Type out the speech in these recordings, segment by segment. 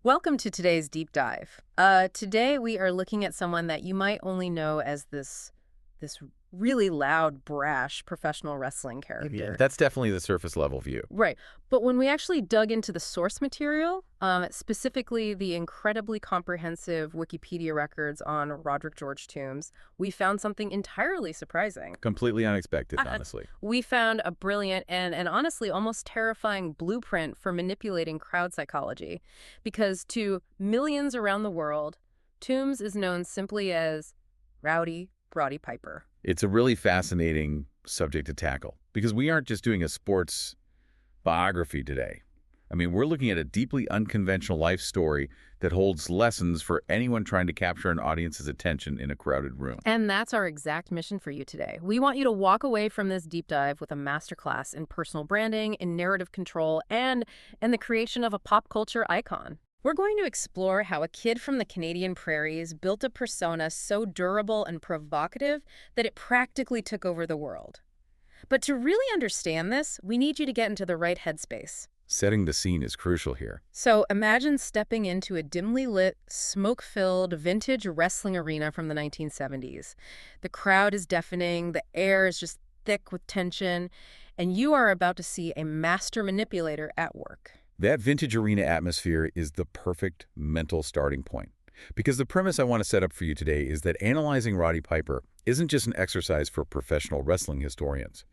Welcome to today's deep dive. Today we are looking at someone that you might only know as this really loud, brash professional wrestling Yeah, character. that's definitely the surface level view. Right. But when we actually dug into the source material, specifically the incredibly comprehensive Wikipedia records on Roderick George Toomes, we found something entirely surprising. Completely unexpected, Uh, honestly. We found a brilliant and honestly almost terrifying blueprint for manipulating crowd psychology. Because to millions around the world, Toomes is known simply as Rowdy Roddy Piper. It's a really fascinating subject to tackle because we aren't just doing a sports biography today. I mean, we're looking at a deeply unconventional life story that holds lessons for anyone trying to capture an audience's attention in a crowded room. And that's our exact mission for you today. We want you to walk away from this deep dive with a masterclass in personal branding, in narrative control, and the creation of a pop culture icon. We're going to explore how a kid from the Canadian prairies built a persona so durable and provocative that it practically took over the world. But to really understand this, we need you to get into the right headspace. Setting the scene is crucial here. So imagine stepping into a dimly lit, smoke-filled, vintage wrestling arena from the 1970s. The crowd is deafening, the air is just thick with tension, and you are about to see a master manipulator at work. That vintage arena atmosphere is the perfect mental starting point. Because the premise I want to set up for you today is that analyzing Roddy Piper isn't just an exercise for professional wrestling historians.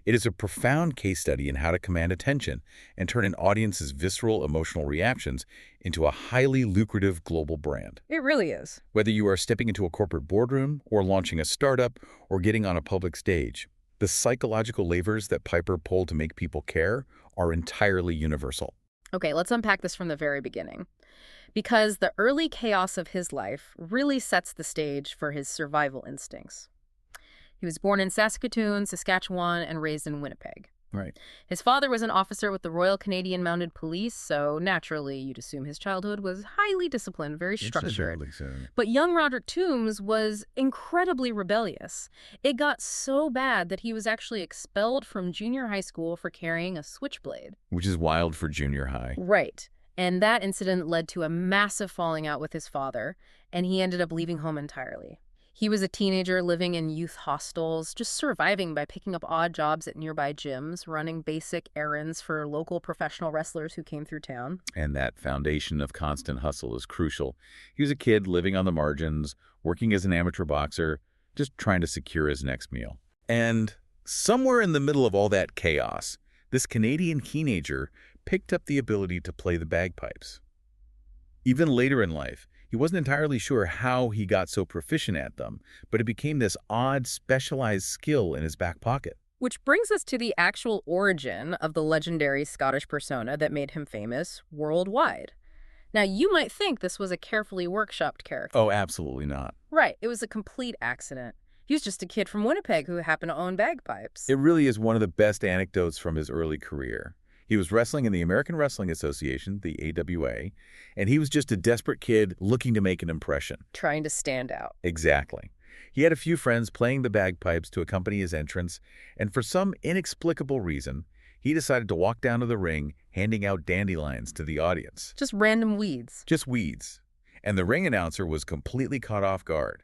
It is a profound case study in how to command attention and turn an audience's visceral emotional reactions into a highly lucrative global brand. It really is. Whether you are stepping into a corporate boardroom or launching a startup or getting on a public stage, the psychological levers that Piper pulled to make people care are entirely universal. Okay, let's unpack this from the very beginning. Because the early chaos of his life really sets the stage for his survival instincts. He was born in Saskatoon, Saskatchewan, and raised in Winnipeg. Right. His father was an officer with the Royal Canadian Mounted Police, so naturally you'd assume his childhood was highly disciplined, very structured. But young Roderick Toomes was incredibly rebellious. It got so bad that he was actually expelled from junior high school for carrying a switchblade. Which is wild for junior high. Right. And that incident led to a massive falling out with his father, and he ended up leaving home entirely. He was a teenager living in youth hostels, just surviving by picking up odd jobs at nearby gyms, running basic errands for local professional wrestlers who came through town. And that foundation of constant hustle is crucial. He was a kid living on the margins, working as an amateur boxer, just trying to secure his next meal. And somewhere in the middle of all that chaos, this Canadian teenager picked up the ability to play the bagpipes. Even later in life, he wasn't entirely sure how he got so proficient at them, but it became this odd, specialized skill in his back pocket. Which brings us to the actual origin of the legendary Scottish persona that made him famous worldwide. Now, you might think this was a carefully workshopped character. Oh, absolutely not. Right, it was a complete accident. He was just a kid from Winnipeg who happened to own bagpipes. It really is one of the best anecdotes from his early career. He was wrestling in the American Wrestling Association, the AWA, and he was just a desperate kid looking to make an impression. Trying to stand out. Exactly. He had a few friends playing the bagpipes to accompany his entrance, and for some inexplicable reason, he decided to walk down to the ring handing out dandelions to the audience. Just random weeds. Just weeds. And the ring announcer was completely caught off guard.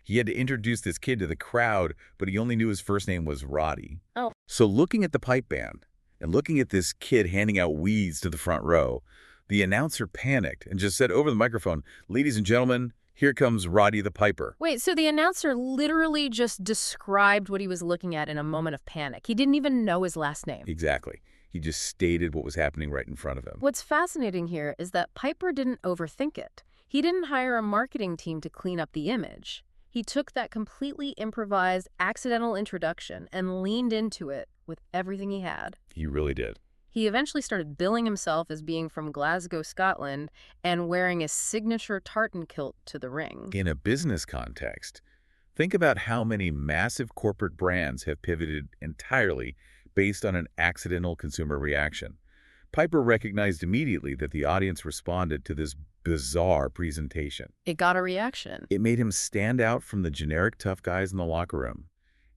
He had to introduce this kid to the crowd, but he only knew his first name was Roddy. Oh. So looking at the pipe band, and looking at this kid handing out weeds to the front row, the announcer panicked and just said over the microphone, "Ladies and gentlemen, here comes Roddy the Piper." Wait, so the announcer literally just described what he was looking at in a moment of panic. He didn't even know his last name. Exactly. He just stated what was happening right in front of him. What's fascinating here is that Piper didn't overthink it. He didn't hire a marketing team to clean up the image. He took that completely improvised, accidental introduction and leaned into it with everything he had. He really did. He eventually started billing himself as being from Glasgow, Scotland, and wearing a signature tartan kilt to the ring. In a business context, think about how many massive corporate brands have pivoted entirely based on an accidental consumer reaction. Piper recognized immediately that the audience responded to this bizarre presentation. It got a reaction. It made him stand out from the generic tough guys in the locker room,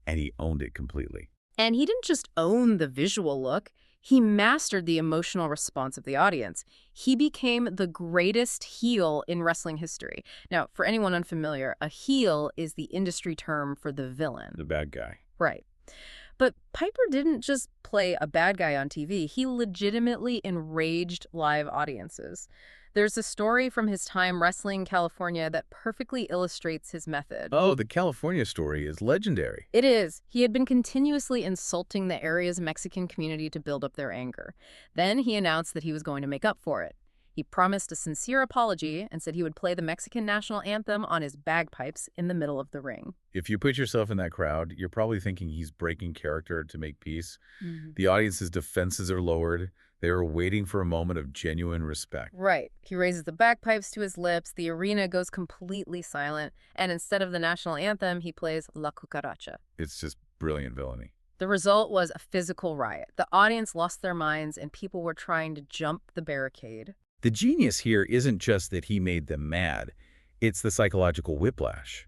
and he owned it completely. And he didn't just own the visual look. He mastered the emotional response of the audience. He became the greatest heel in wrestling history. Now, for anyone unfamiliar, a heel is the industry term for the villain. The bad guy. Right. But Piper didn't just play a bad guy on TV. He legitimately enraged live audiences. There's a story from his time wrestling in California that perfectly illustrates his method. Oh, the California story is legendary. It is. He had been continuously insulting the area's Mexican community to build up their anger. Then he announced that he was going to make up for it. He promised a sincere apology and said he would play the Mexican national anthem on his bagpipes in the middle of the ring. If you put yourself in that crowd, you're probably thinking he's breaking character to make peace. Mm-hmm. The audience's defenses are lowered. They are waiting for a moment of genuine respect. Right. He raises the bagpipes to his lips, the arena goes completely silent, and instead of the national anthem, he plays La Cucaracha. It's just brilliant villainy. The result was a physical riot. The audience lost their minds, and people were trying to jump the barricade. The genius here isn't just that he made them mad. It's the psychological whiplash.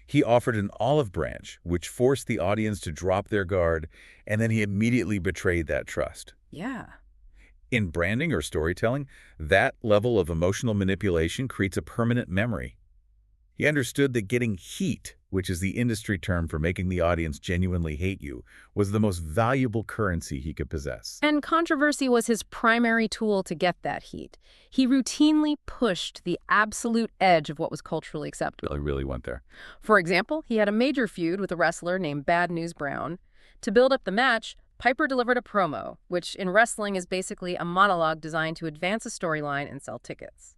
He offered an olive branch, which forced the audience to drop their guard, and then he immediately betrayed that trust. Yeah. In branding or storytelling, that level of emotional manipulation creates a permanent memory. He understood that getting heat, which is the industry term for making the audience genuinely hate you, was the most valuable currency he could possess. And controversy was his primary tool to get that heat. He routinely pushed the absolute edge of what was culturally acceptable. He really went there. For example, he had a major feud with a wrestler named Bad News Brown. To build up the match, Piper delivered a promo, which in wrestling is basically a monologue designed to advance a storyline and sell tickets.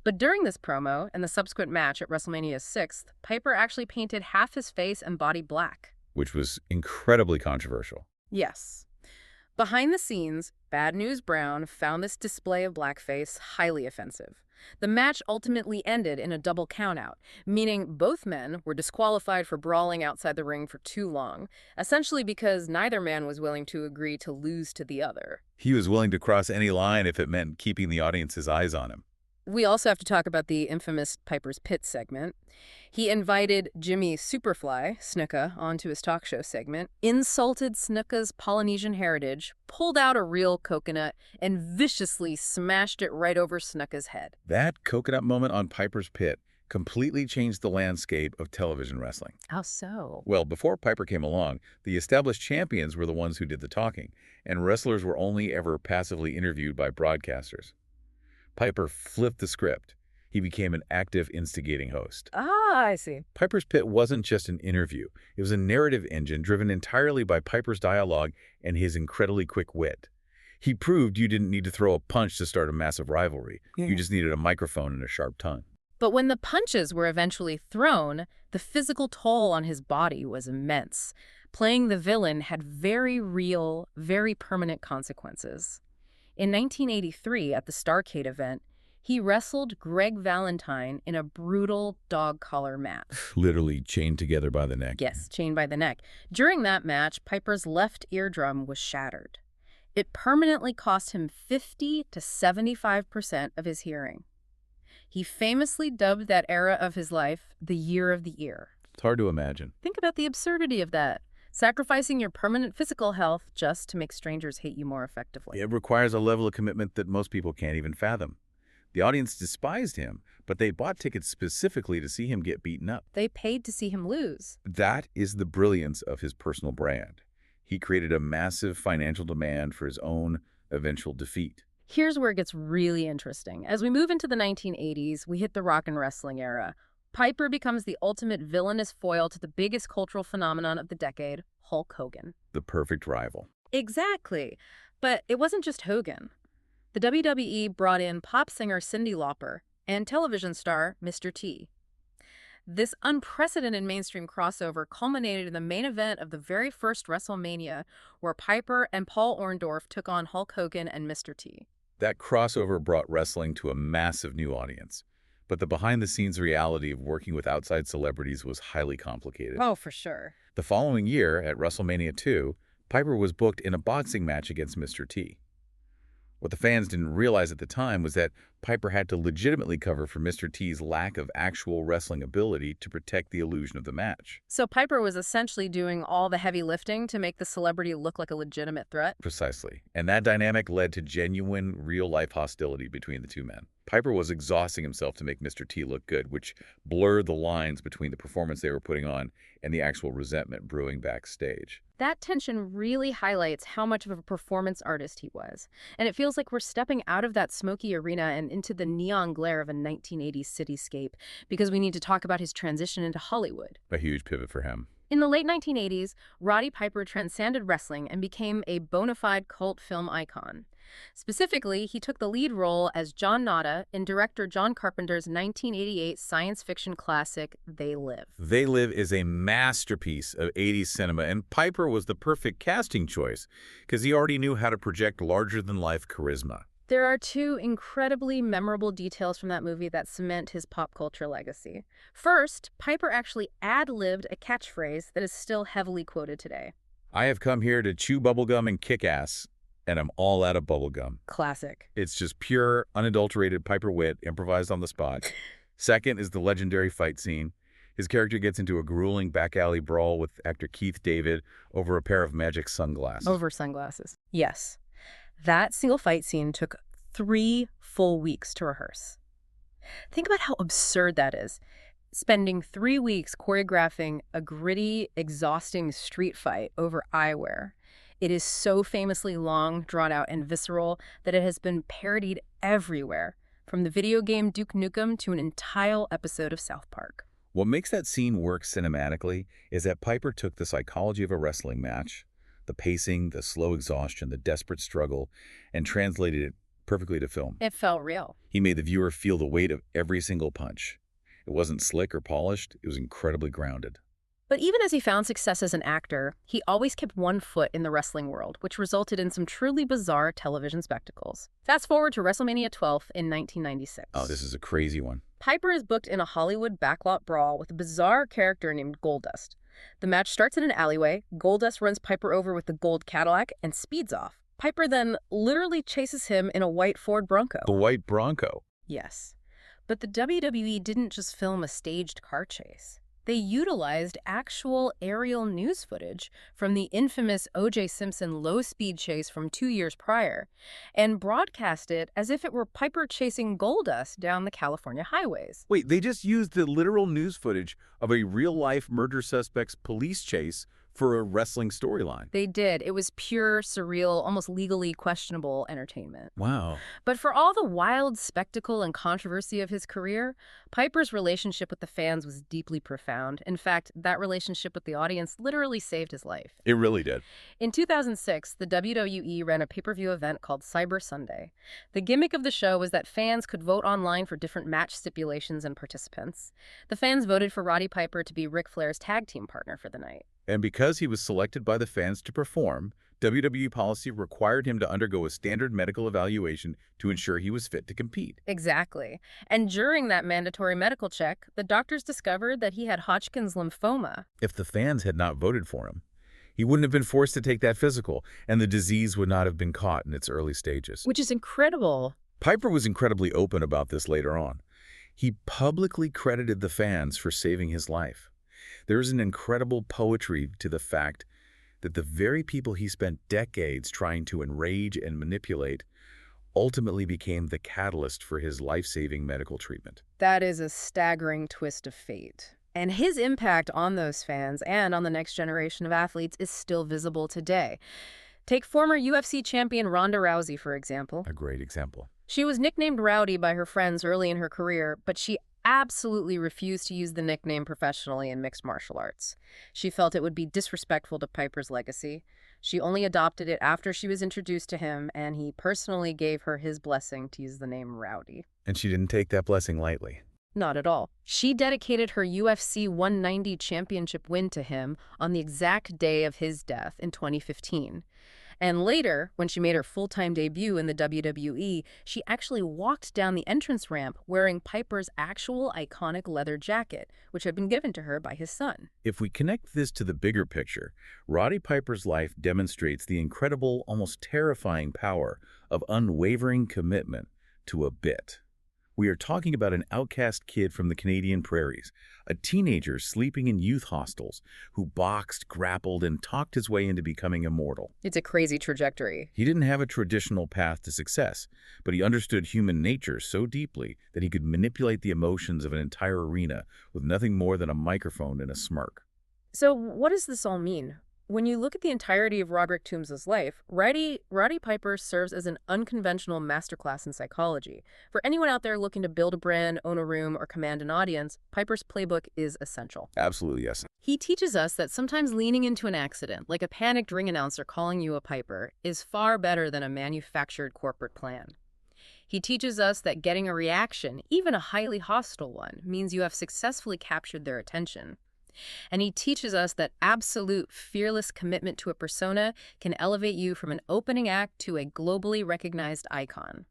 But during this promo and the subsequent match at WrestleMania's 6th, Piper actually painted half his face and body black. Which was incredibly controversial. Yes. Behind the scenes, Bad News Brown found this display of blackface highly offensive. The match ultimately ended in a double countout, meaning both men were disqualified for brawling outside the ring for too long, essentially because neither man was willing to agree to lose to the other. He was willing to cross any line if it meant keeping the audience's eyes on him. We also have to talk about the infamous Piper's Pit segment. He invited Jimmy Superfly Snuka onto his talk show segment, insulted Snuka's Polynesian heritage, pulled out a real coconut, and viciously smashed it right over Snuka's head. That coconut moment on Piper's Pit completely changed the landscape of television wrestling. How so? Well, before Piper came along, the established champions were the ones who did the talking, and wrestlers were only ever passively interviewed by broadcasters. Piper flipped the script. He became an active, instigating host. Ah, I see. Piper's Pit wasn't just an interview. It was a narrative engine driven entirely by Piper's dialogue and his incredibly quick wit. He proved you didn't need to throw a punch to start a massive rivalry. You just needed a microphone and a sharp tongue. But when the punches were eventually thrown, the physical toll on his body was immense. Playing the villain had very real, very permanent consequences. In 1983, at the Starrcade event, he wrestled Greg Valentine in a brutal dog collar match. Literally chained together by the neck. Yes, chained by the neck. During that match, Piper's left eardrum was shattered. It permanently cost him 50 to 75% of his hearing. He famously dubbed that era of his life the Year of the Ear. It's hard to imagine. Think about the absurdity of that. Sacrificing your permanent physical health just to make strangers hate you more effectively. It requires a level of commitment that most people can't even fathom. The audience despised him, but they bought tickets specifically to see him get beaten up. They paid to see him lose. That is the brilliance of his personal brand. He created a massive financial demand for his own eventual defeat. Here's where it gets really interesting. As we move into the 1980s, we hit the rock and wrestling era. Piper becomes the ultimate villainous foil to the biggest cultural phenomenon of the decade, Hulk Hogan. The perfect rival. Exactly. But it wasn't just Hogan. The WWE brought in pop singer Cyndi Lauper and television star Mr. T. This unprecedented mainstream crossover culminated in the main event of the very first WrestleMania, where Piper and Paul Orndorff took on Hulk Hogan and Mr. T. That crossover brought wrestling to a massive new audience. But the behind-the-scenes reality of working with outside celebrities was highly complicated. Oh, for sure. The following year, at WrestleMania 2, Piper was booked in a boxing match against Mr. T. What the fans didn't realize at the time was that Piper had to legitimately cover for Mr. T's lack of actual wrestling ability to protect the illusion of the match. So Piper was essentially doing all the heavy lifting to make the celebrity look like a legitimate threat? Precisely. And that dynamic led to genuine, real-life hostility between the two men. Piper was exhausting himself to make Mr. T look good, which blurred the lines between the performance they were putting on and the actual resentment brewing backstage. That tension really highlights how much of a performance artist he was. And it feels like we're stepping out of that smoky arena and into the neon glare of a 1980s cityscape, because we need to talk about his transition into Hollywood. A huge pivot for him. In the late 1980s, Roddy Piper transcended wrestling and became a bona fide cult film icon. Specifically, he took the lead role as John Nada in director John Carpenter's 1988 science fiction classic, They Live. They Live is a masterpiece of 80s cinema, and Piper was the perfect casting choice because he already knew how to project larger-than-life charisma. There are two incredibly memorable details from that movie that cement his pop culture legacy. First, Piper actually ad-libbed a catchphrase that is still heavily quoted today. I have come here to chew bubblegum and kick ass, and I'm all out of bubblegum. Classic. It's just pure, unadulterated Piper wit improvised on the spot. Second is the legendary fight scene. His character gets into a grueling back alley brawl with actor Keith David over a pair of magic sunglasses. Over sunglasses. Yes. That single fight scene took 3 full weeks to rehearse. Think about how absurd that is. Spending 3 weeks choreographing a gritty, exhausting street fight over eyewear. It is so famously long, drawn out, and visceral that it has been parodied everywhere, from the video game Duke Nukem to an entire episode of South Park. What makes that scene work cinematically is that Piper took the psychology of a wrestling match, the pacing, the slow exhaustion, the desperate struggle, and translated it perfectly to film. It felt real. He made the viewer feel the weight of every single punch. It wasn't slick or polished, it was incredibly grounded. But even as he found success as an actor, he always kept one foot in the wrestling world, which resulted in some truly bizarre television spectacles. Fast forward to WrestleMania 12 in 1996. Oh, this is a crazy one. Piper is booked in a Hollywood backlot brawl with a bizarre character named Goldust. The match starts in an alleyway, Goldust runs Piper over with the gold Cadillac and speeds off. Piper then literally chases him in a white Ford Bronco. The white Bronco? Yes. But the WWE didn't just film a staged car chase. They utilized actual aerial news footage from the infamous O.J. Simpson low-speed chase from 2 years prior and broadcast it as if it were Piper chasing Goldust down the California highways. Wait, they just used the literal news footage of a real-life murder suspect's police chase for a wrestling storyline. They did. It was pure, surreal, almost legally questionable entertainment. Wow. But for all the wild spectacle and controversy of his career, Piper's relationship with the fans was deeply profound. In fact, that relationship with the audience literally saved his life. It really did. In 2006, the WWE ran a pay-per-view event called Cyber Sunday. The gimmick of the show was that fans could vote online for different match stipulations and participants. The fans voted for Roddy Piper to be Ric Flair's tag team partner for the night. And because he was selected by the fans to perform, WWE policy required him to undergo a standard medical evaluation to ensure he was fit to compete. Exactly. And during that mandatory medical check, the doctors discovered that he had Hodgkin's lymphoma. If the fans had not voted for him, he wouldn't have been forced to take that physical, and the disease would not have been caught in its early stages. Which is incredible. Piper was incredibly open about this later on. He publicly credited the fans for saving his life. There is an incredible poetry to the fact that the very people he spent decades trying to enrage and manipulate ultimately became the catalyst for his life-saving medical treatment. That is a staggering twist of fate. And his impact on those fans and on the next generation of athletes is still visible today. Take former UFC champion Ronda Rousey, for example. A great example. She was nicknamed Rowdy by her friends early in her career, but she absolutely refused to use the nickname professionally in mixed martial arts. She felt it would be disrespectful to Piper's legacy. She only adopted it after she was introduced to him, and he personally gave her his blessing to use the name Rowdy. And she didn't take that blessing lightly. Not at all. She dedicated her UFC 190 championship win to him on the exact day of his death in 2015. And later, when she made her full-time debut in the WWE, she actually walked down the entrance ramp wearing Piper's actual iconic leather jacket, which had been given to her by his son. If we connect this to the bigger picture, Roddy Piper's life demonstrates the incredible, almost terrifying power of unwavering commitment to a bit. We are talking about an outcast kid from the Canadian prairies, a teenager sleeping in youth hostels who boxed, grappled, and talked his way into becoming immortal. It's a crazy trajectory. He didn't have a traditional path to success, but he understood human nature so deeply that he could manipulate the emotions of an entire arena with nothing more than a microphone and a smirk. So what does this all mean? When you look at the entirety of Roderick Toomes' life, Roddy Piper serves as an unconventional masterclass in psychology. For anyone out there looking to build a brand, own a room, or command an audience, Piper's playbook is essential. Absolutely, yes. He teaches us that sometimes leaning into an accident, like a panicked ring announcer calling you a piper, is far better than a manufactured corporate plan. He teaches us that getting a reaction, even a highly hostile one, means you have successfully captured their attention. And he teaches us that absolute, fearless commitment to a persona can elevate you from an opening act to a globally recognized icon.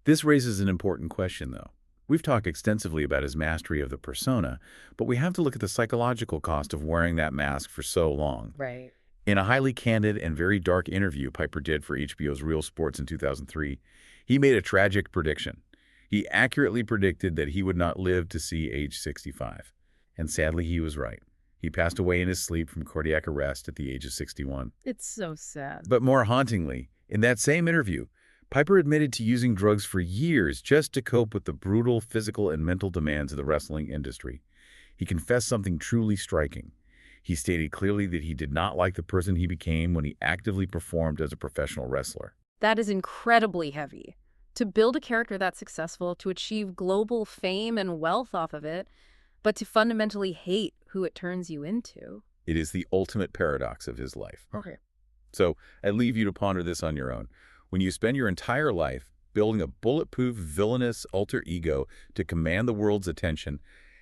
This raises an important question, though. We've talked extensively about his mastery of the persona, but we have to look at the psychological cost of wearing that mask for so long. Right. In a highly candid and very dark interview Piper did for HBO's Real Sports in 2003, he made a tragic prediction. He accurately predicted that he would not live to see age 65. And sadly, he was right. He passed away in his sleep from cardiac arrest at the age of 61. It's so sad. But more hauntingly, in that same interview, Piper admitted to using drugs for years just to cope with the brutal physical and mental demands of the wrestling industry. He confessed something truly striking. He stated clearly that he did not like the person he became when he actively performed as a professional wrestler. That is incredibly heavy. To build a character that successful, to achieve global fame and wealth off of it, but to fundamentally hate who it turns you into. It is the ultimate paradox of his life. Okay. So I leave you to ponder this on your own. When you spend your entire life building a bulletproof, villainous alter ego to command the world's attention,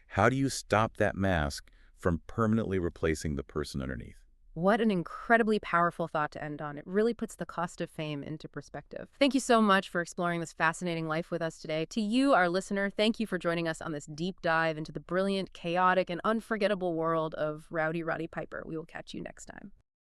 how do you stop that mask from permanently replacing the person underneath? What an incredibly powerful thought to end on. It really puts the cost of fame into perspective. Thank you so much for exploring this fascinating life with us today. To you, our listener, thank you for joining us on this deep dive into the brilliant, chaotic, and unforgettable world of Rowdy Roddy Piper. We will catch you next time.